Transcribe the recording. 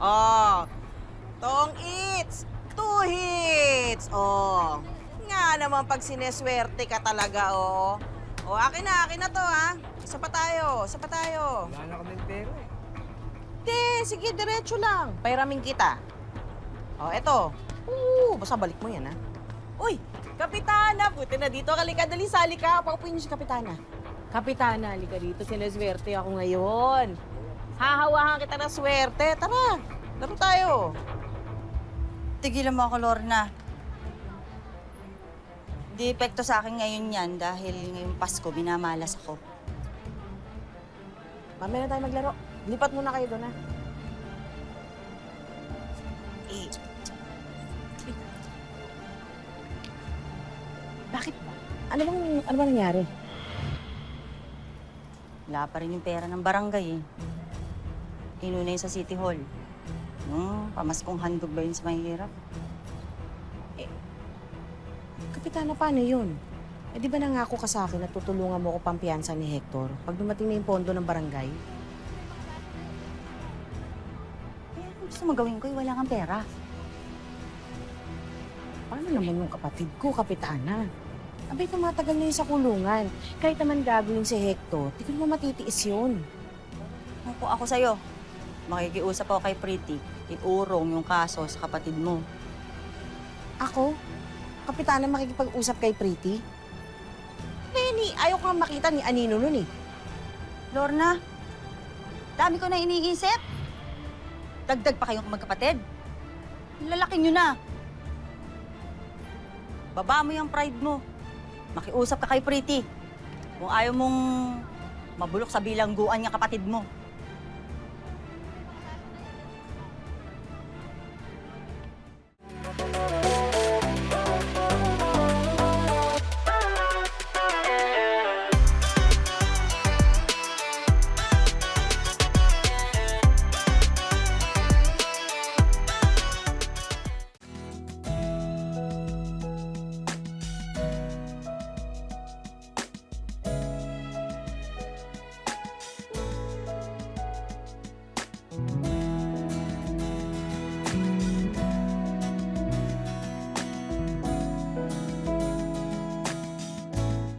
Oh, tong eats, two hits. Oh, nga naman pag sineswerte ka talaga, oh. Oh, akin na to, ha? Isa pa tayo, isa pa tayo. Wala na kaming pera eh. Sige, diretso lang. Pairamin kita. Oh, eto. Basta balik mo yan, ha? Uy, Kapitana, buti na dito. Kalika, dali, sali ka. Paupuin niyo si Kapitana. Kapitana, halika dito. Sineswerte ako ngayon. Hahawakan kita ng swerte. Tara, laro tayo. Tigilan mo ako, Lorna. Di epekto sa akin ngayon yan dahil ngayong Pasko, minamalas ako. Mamaya na tayo maglaro. Lipat muna kayo doon, ha? Bakit ba? Ano bang nangyari? Wala pa rin yung pera ng barangay eh. Inuna yun sa City Hall. Pamaskong handog ba yun sa mahihirap? Kapitana, paano yun? Di ba nangako ka sa akin na tutulungan mo ko pampiyansa ni Hector pag dumating na yung pondo ng barangay? Kung gusto mo gawin ko, wala kang pera. Paano naman yung kapatid ko, Kapitana? Abay, tumatagal na yun sa kulungan. Kahit naman gagawin si Hector, di ko naman matitiis yun. Kung ako sa'yo, makikiusap ako kay Pretty, iurong yung kaso sa kapatid mo. Ako? Kapitana, makikipag-usap kay Pretty? Lenny, ayaw ko nga makita ni Anino nun eh. Lorna, dami ko na iniisip. Dagdag pa kayong magkapatid. Lalaki nyo na. Baba mo yung pride mo. Makiusap ka kay Pretty. Kung ayaw mong mabulok sa bilangguan niya kapatid mo.